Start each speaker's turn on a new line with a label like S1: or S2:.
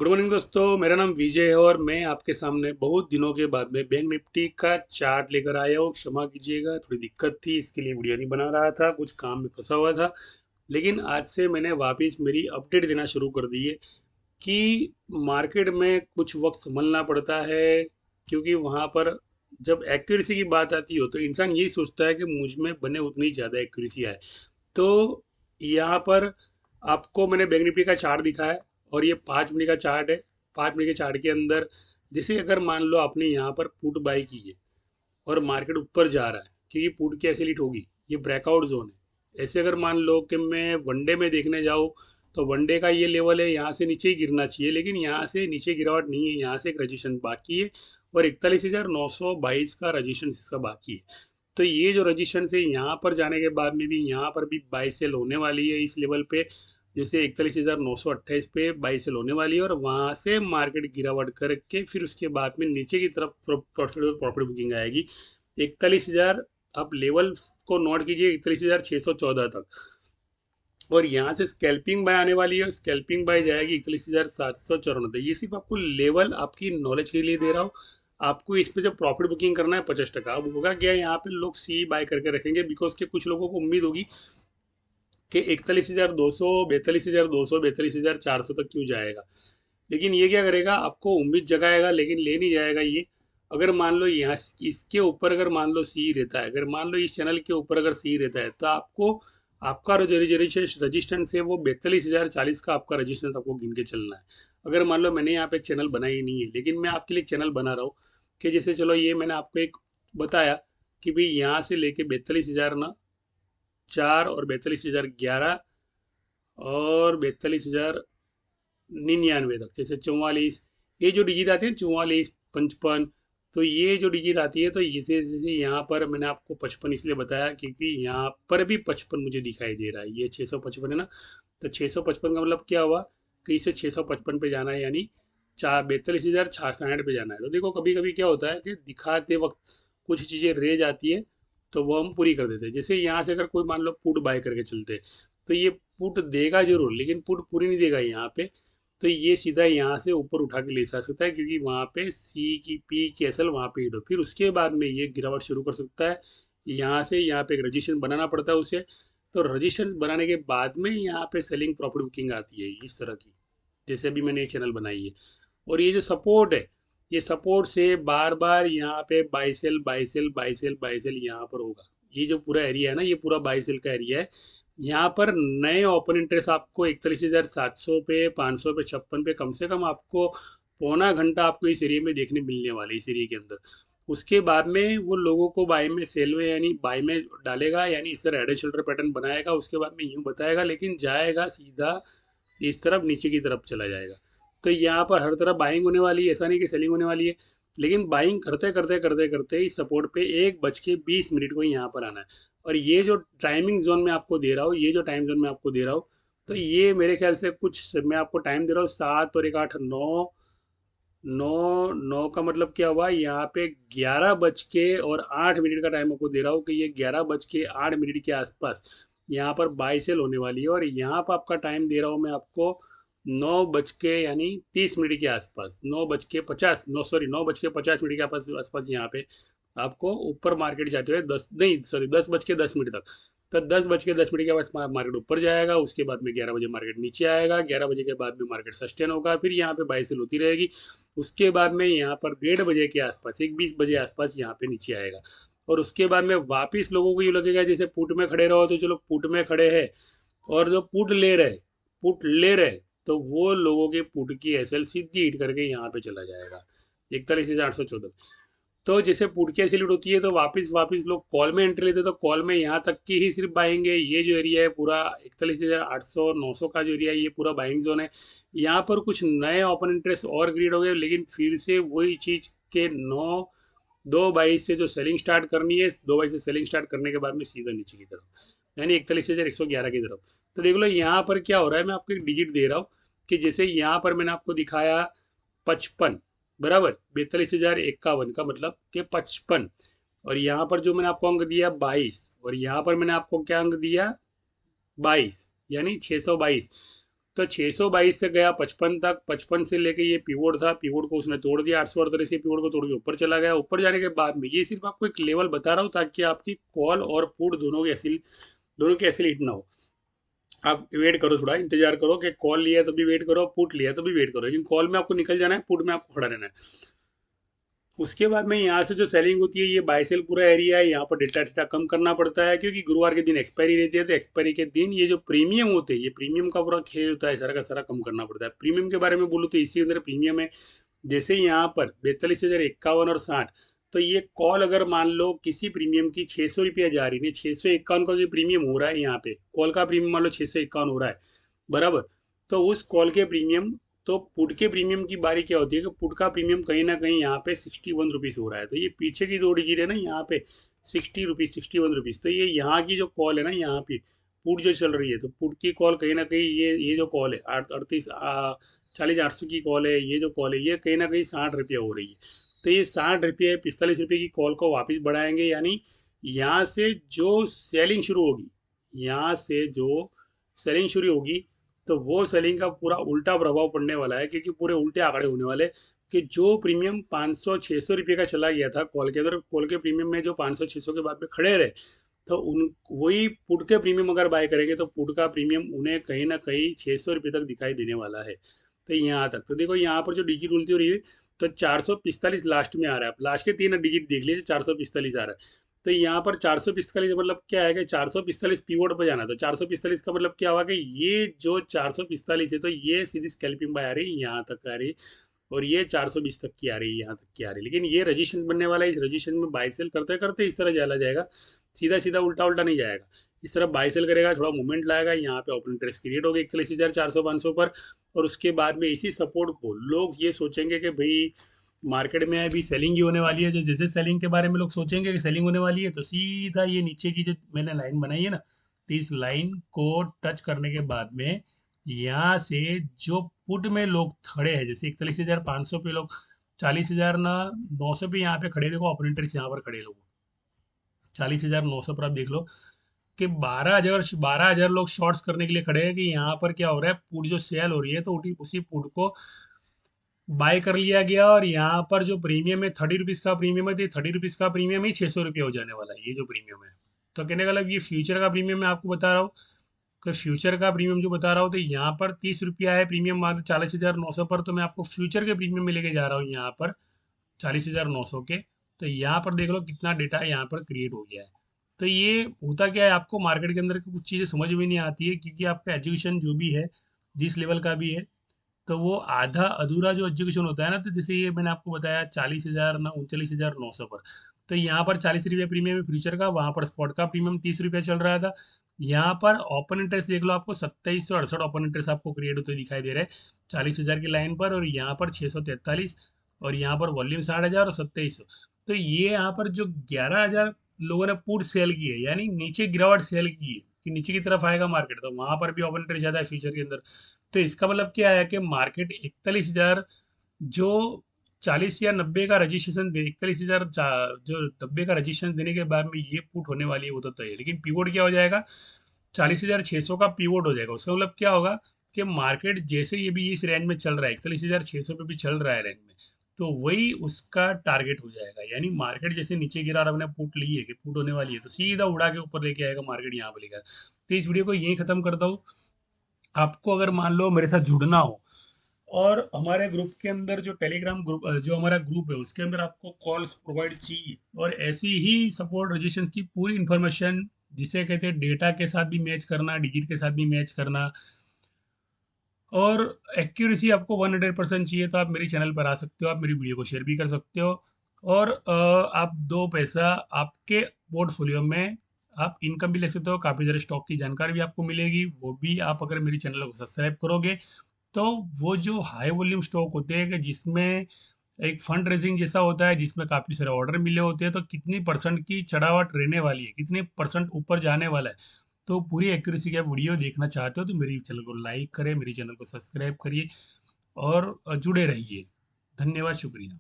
S1: Good morning दोस्तों, मेरा नाम विजय है और मैं आपके सामने बहुत दिनों के बाद में बैंक निफ्टी का चार्ट लेकर आया हूँ। क्षमा कीजिएगा, थोड़ी दिक्कत थी, इसके लिए वीडियो नहीं बना रहा था, कुछ काम में फंसा हुआ था। लेकिन आज से मैंने वापस मेरी अपडेट देना शुरू कर दी है कि मार्केट में कुछ वक्त संभलना पड़ता है, क्योंकि वहाँ पर जब एक्यूरेसी की बात आती हो तो इंसान यही सोचता है कि मुझ में बने उतनी ज़्यादा एक्यूरेसी आए। तो यहाँ पर आपको मैंने बैंक निफ्टी का चार्ट दिखाया है और ये 5 मिनट का चार्ट है। 5 मिनट के चार्ट के अंदर जैसे अगर मान लो आपने यहाँ पर पुट बाई की है और मार्केट ऊपर जा रहा है, क्योंकि पुट की ऐसे लीट होगी, ये ब्रेकआउट जोन है। ऐसे अगर मान लो कि मैं वनडे में देखने जाऊँ तो वनडे का ये लेवल है, यहाँ से नीचे ही गिरना चाहिए, लेकिन यहाँ से नीचे गिरावट नहीं है, यहाँ से एक रजिस्ट्रेशन बाकी है और 41,922 का रजिस्ट्रेशन इसका बाकी है। तो ये जो रजिस्ट्रेशन है यहाँ पर जाने के बाद में भी यहाँ पर भी बाई सेल होने वाली है इस लेवल पे। जैसे 41,928 पे बाई सेल होने वाली है और वहाँ से मार्केट गिरावट करके फिर उसके बाद में नीचे की तरफ प्रॉफिट बुकिंग आएगी। 41,000 आप लेवल को नोट कीजिए, 41,614 तक। और यहाँ से स्कैल्पिंग बाय आने वाली है, स्कैल्पिंग बाय जाएगी 41,794। ये सिर्फ आपको लेवल आपकी नॉलेज के लिए दे रहा हूँ। आपको इस पे जब प्रॉफिट बुकिंग करना है 50%। अब होगा क्या, यहाँ पे लोग सी बाय करके रखेंगे, बिकॉज के कुछ लोगों को उम्मीद होगी कि 41,200, 42,200, 42,400 तक क्यों जाएगा। लेकिन ये क्या करेगा, आपको उम्मीद जगाएगा लेकिन ले नहीं जाएगा ये। अगर मान लो यहाँ इसके ऊपर अगर मान लो सी रहता है, अगर मान लो इस चैनल के ऊपर अगर सी रहता है, तो आपको आपका जो रजिस्टेंस है वो 42,040 का आपका रजिस्टेंस आपको गिन के चलना है। अगर मान लो मैंने यहाँ पे एक चैनल बनाई नहीं है, लेकिन मैं आपके लिए एक चैनल बना रहा हूँ कि जैसे चलो ये मैंने आपको एक बताया कि भाई यहाँ से लेके 42,004 और 42,011 और 42,099 तक, जैसे 44, ये जो डिजिट आती है 44, 55, तो ये जो डिजिट आती है तो इसे जैसे यहाँ पर मैंने आपको 55 इसलिए बताया क्योंकि यहाँ पर भी 55 मुझे दिखाई दे रहा है, ये 655 है ना। तो 655 का मतलब क्या हुआ कि इसे 655 पे जाना है, यानी 42,660 पे जाना है। तो देखो कभी कभी क्या होता है कि दिखाते वक्त कुछ चीज़ें रह जाती है, तो वो हम पूरी कर देते हैं। जैसे यहाँ से अगर कोई मान लो पुट बाय करके चलते हैं, तो ये पुट देगा जरूर लेकिन पुट पूरी नहीं देगा यहाँ पे। तो ये सीधा यहाँ से ऊपर उठा के ले जा सकता है, क्योंकि वहाँ पे सी की पी की एस एल वहाँ पे हिट हो, फिर उसके बाद में ये गिरावट शुरू कर सकता है। यहाँ से यहाँ पे एक रजिस्ट्रेशन बनाना पड़ता है उसे। तो रजिस्ट्रेशन बनाने के बाद में यहाँ पे सेलिंग प्रॉफिट बुकिंग आती है इस तरह की, जैसे अभी मैंने ये चैनल बनाई है। और ये जो सपोर्ट है, ये सपोर्ट से बार बार यहाँ पे बाइसेल बाइसेल बाइसेल बाइसेल यहाँ पर होगा। ये जो पूरा एरिया है ना, ये पूरा बाइसेल का एरिया है। यहाँ पर नए ओपन इंटरेस्ट आपको 41,700 पे, 500 पे, 56 पे कम से कम आपको पौना घंटा आपको इस एरिया में देखने मिलने वाले, इस एरिया के अंदर। उसके बाद में वो लोगों को बाय में, सेल में यानी बाय में डालेगा, यानी इस तरह हेड एंड शोल्डर पैटर्न बनाएगा, उसके बाद में यूं बताएगा, लेकिन जाएगा सीधा इस तरफ नीचे की तरफ चला जाएगा। तो यहाँ पर हर तरफ बाइंग होने वाली है, ऐसा नहीं कि सेलिंग होने वाली है। लेकिन बाइंग करते करते करते करते इस सपोर्ट पे 1:20 को ही यहाँ पर आना है। और ये जो टाइमिंग जोन में आपको दे रहा हूँ, ये जो टाइम जोन में आपको दे रहा हूँ, तो ये मेरे ख्याल से कुछ मैं आपको टाइम दे रहा हूँ 7 और 1 8 9, 9 का मतलब क्या हुआ यहाँ पे 11:08 का टाइम आपको दे रहा हूँ कि ये 11:08 के आसपास यहाँ पर बाई सेल होने वाली है। और यहाँ पर आपका टाइम दे रहा हूँ मैं आपको 9:30 के आसपास, 9:50, 9:50 के आसपास यहाँ पे आपको ऊपर मार्केट जाते हुए 10:10 तक। तो 10:10 के बाद मार्केट ऊपर जाएगा, उसके बाद में 11 बजे मार्केट नीचे आएगा, 11 बजे के बाद में मार्केट सस्टेन होगा, फिर यहाँ पे बाई सेल होती रहेगी। उसके बाद में यहाँ पर 1:30 के आसपास, 1:20 आसपास यहाँ पे नीचे आएगा। और उसके बाद में वापिस लोगों को ये लगेगा जैसे पुट में खड़े रहो, तो चलो पुट में खड़े हैं, और जो पुट ले रहे तो वो लोगों के पुट की एसएल सीधी हिट करके यहाँ पे चला जाएगा 41,814। तो जैसे पुट की एसएल हिट होती है तो वापस वापस लोग कॉल में एंट्री लेते हैं, तो कॉल में यहाँ तक की ही सिर्फ बाएंगे। ये जो एरिया है पूरा 41,800 900 का जो एरिया है, ये पूरा बाइंग जोन है। यहाँ पर कुछ नए ओपन इंटरेस्ट और क्रिएट हो गए, लेकिन फिर से वही चीज के 2:22 से जो सेलिंग स्टार्ट करनी है, 2:22 से सेलिंग स्टार्ट करने के बाद में सीधा नीचे की तरफ, यानी 41,111 की तरफ। तो देख लो यहाँ पर क्या हो रहा है, मैं आपको एक डिजिट दे रहा हूँ कि जैसे यहाँ पर मैंने आपको दिखाया 55, बराबर 42,051 का मतलब कि 55। और यहाँ पर जो मैंने आपको अंक दिया 22, और यहाँ पर मैंने आपको क्या अंक दिया 22, यानी 622। तो 622 से गया 55 तक, 55 से लेके ये पिवोट था, पिवोट को उसने तोड़ दिया 838 के पिवोट को तोड़ के ऊपर चला गया। ऊपर जाने के बाद में ये सिर्फ आपको एक लेवल बता रहा हूँ ताकि आपकी कॉल और पुट दोनों की ऐसे हिट ना हो। आप वेट करो, थोड़ा इंतजार करो कि कॉल लिया तो भी वेट करो, पुट लिया तो भी वेट करो, लेकिन कॉल में आपको निकल जाना है, पुट में आपको खड़ा रहना है। उसके बाद में यहाँ से जो सेलिंग होती है, ये बाय सेल पूरा एरिया है। यहाँ पर डेटा डेटा कम करना पड़ता है क्योंकि गुरुवार के दिन एक्सपायरी रहती है, तो एक्सपायरी के दिन ये जो प्रीमियम होते हैं, ये प्रीमियम का पूरा खेल होता है, सारा का सारा कम करना पड़ता है। प्रीमियम के बारे में बोलूँ तो इसी अंदर प्रीमियम है। जैसे यहाँ पर 42,051 और 60, तो ये कॉल अगर मान लो किसी प्रीमियम की 600 रुपया जा रही है, 651 का जो प्रीमियम हो रहा है, यहाँ पे कॉल का प्रीमियम मान लो 651 हो रहा है, बराबर। तो उस कॉल के प्रीमियम, तो पुट के प्रीमियम की बारी क्या होती है कि पुट का प्रीमियम कहीं ना कहीं यहाँ पे 61 रुपीज़ हो रहा है, तो ये पीछे की 2 डिजिट है ना यहाँ पे 60 रुपीज़, 61 रुपीज़, तो ये यहाँ की जो कॉल है ना, यहाँ पे पुट जो चल रही है, तो पुट की कॉल कहीं ना कहीं ये जो कॉल है 40,800 की कॉल है, ये जो कॉल है ये कहीं ना कहीं 60 रुपया हो रही है। तो ये 60 रुपये 45 रुपये की कॉल को वापस बढ़ाएंगे, यानी यहाँ से जो सेलिंग शुरू होगी, यहाँ से जो सेलिंग शुरू होगी, तो वो सेलिंग का पूरा उल्टा प्रभाव पड़ने वाला है, क्योंकि पूरे उल्टे आंकड़े होने वाले कि जो प्रीमियम 500-600 रुपये का चला गया था कॉल के अंदर, कॉल के प्रीमियम में जो 500-600 के बाद में खड़े रहे, तो उन वही पुट के प्रीमियम अगर बाय करेंगे तो पुट का प्रीमियम उन्हें कहीं ना कहीं 600 रुपये तक दिखाई देने वाला है। तो यहाँ तक तो देखो, यहाँ पर जो डिजिट उल्टी हो रही है, तो 445 लास्ट में आ रहा है, लास्ट के 3 डिजिट देख लीजिए, 445 आ रहा है। तो यहाँ पर 445 मतलब क्या है कि 445 पीवोट पर जाना, तो 445 का मतलब क्या हुआ कि ये जो 445 है, तो ये सीधी स्कैल्पिंग बाय आ रही है, यहाँ तक आ रही है, और ये 420 तक की आ रही है, यहाँ तक की आ रही है। लेकिन ये रजिस्ट्रेशन बनने वाला है, इस रजिस्ट्रेशन में बाय सेल करते करते इस तरह चला जाएगा, सीधा सीधा उल्टा उल्टा नहीं जाएगा। इस तरह बाय सेल करेगा, थोड़ा मूवमेंट लाएगा, यहाँ पे ओपन इंटरेस्ट क्रिएट होगी 41,400-500 पर, और उसके बाद में इसी सपोर्ट को लोग ये सोचेंगे कि भाई मार्केट में अभी सेलिंग ही होने वाली है। जो जैसे सेलिंग के बारे में लोग सोचेंगे कि सेलिंग होने वाली है, तो सीधा ये नीचे की जो मैंने लाइन बनाई है ना, तो इस लाइन को टच करने के बाद में यहाँ से जो पुट में लोग खड़े हैं, जैसे 41,500 पे लोग, 40,000 ना 900 पे यहाँ पे खड़े, देखो ओपन इंटरेस्ट यहाँ पर खड़े लोग 40,900 पर, आप देख लो कि 12,000 लोग शॉर्ट्स करने के लिए खड़े हैं कि यहाँ पर क्या हो रहा है, पुट जो सेल हो रही है, तो उसी पुट को बाय कर लिया गया, और यहाँ पर जो प्रीमियम है 30 रुपीज़ का प्रीमियम है, तो 30 रुपीज़ का प्रीमियम ही 600 रुपये हो जाने वाला है, ये जो प्रीमियम है। तो कहने का मतलब ये फ्यूचर का प्रीमियम मैं आपको बता रहा हूँ कि फ्यूचर का प्रीमियम जो बता रहा हूँ, तो यहाँ पर 30 रुपया है प्रीमियम, मात्र 40,900 पर, तो मैं आपको फ्यूचर के प्रीमियम में लेके जा रहा हूँ यहाँ पर 40,900 के। तो यहाँ पर देख लो कितना डेटा यहाँ पर क्रिएट हो गया है। तो ये होता क्या है, आपको मार्केट के अंदर की कुछ चीज़ें समझ में नहीं आती है, क्योंकि आपका एजुकेशन जो भी है, जिस लेवल का भी है, तो वो आधा अधूरा जो एजुकेशन होता है ना, तो जैसे ये मैंने आपको बताया 40,000 ना 39,900 पर, तो यहाँ पर 40 रुपये प्रीमियम है फ्यूचर का, वहाँ पर स्पॉट का प्रीमियम 30 रुपये चल रहा था। यहाँ पर ओपन इंटरेस्ट देख लो, आपको 2768 ओपन इंटरेस्ट आपको क्रिएट होते दिखाई दे रहे हैं 40,000 की लाइन पर, और यहाँ पर 643, और यहाँ पर वॉल्यूम 60,000 और 2700। तो ये यहाँ पर जो 11,000 लोगों ने पुट सेल की है, यानी नीचे गिरावट सेल की है कि नीचे की तरफ आएगा मार्केट, तो वहां पर भी ओपन इंटरेस्ट ज्यादा है फ्यूचर के अंदर। तो इसका मतलब क्या है कि मार्केट 41,000 जो 40 या 90 का रजिस्ट्रेशन दे, 41,000 जो 90 का रजिस्ट्रेशन देने के बाद में ये पुट होने वाली है, वो तो तय है। लेकिन पीवोट क्या हो जाएगा, 40,600 का पीवोट हो जाएगा। उसका मतलब क्या होगा कि मार्केट जैसे ये भी इस रेंज में चल रहा है, 41,600 पे भी चल रहा है रेंज में, तो वही उसका टारगेट हो जाएगा। यानी मार्केट जैसे नीचे गिरा और हमने पुट ली है कि पुट होने वाली है, तो सीधा उड़ा के ऊपर लेके आएगा मार्केट, यहाँ पर लेकर। तो इस वीडियो को यही खत्म करता हूँ। आपको अगर मान लो मेरे साथ जुड़ना हो, और हमारे ग्रुप के अंदर जो टेलीग्राम ग्रुप, जो हमारा ग्रुप है, उसके अंदर आपको कॉल्स प्रोवाइड चाहिए, और ऐसी ही सपोर्ट रजिस्ट्रेशन की पूरी इंफॉर्मेशन, जिसे कहते हैं डेटा के साथ भी मैच करना, डिजिट के साथ भी मैच करना, और एक्यूरेसी आपको 100% चाहिए, तो आप मेरे चैनल पर आ सकते हो, आप मेरी वीडियो को शेयर भी कर सकते हो, और आप 2 पैसा आपके पोर्टफोलियो में आप इनकम भी ले सकते हो। काफ़ी सारे स्टॉक की जानकारी भी आपको मिलेगी, वो भी आप अगर मेरी चैनल को सब्सक्राइब करोगे। तो वो जो हाई वॉल्यूम स्टॉक होते हैं कि जिसमें एक फंड रेजिंग जैसा होता है, जिसमें काफ़ी सारे ऑर्डर मिले होते हैं, तो कितनी परसेंट की चढ़ावट रहने वाली है, कितने परसेंट ऊपर जाने वाला है, तो पूरी एक्यूरेसी का वीडियो देखना चाहते हो तो मेरी चैनल को लाइक करें, मेरी चैनल को सब्सक्राइब करिए, और जुड़े रहिए। धन्यवाद, शुक्रिया।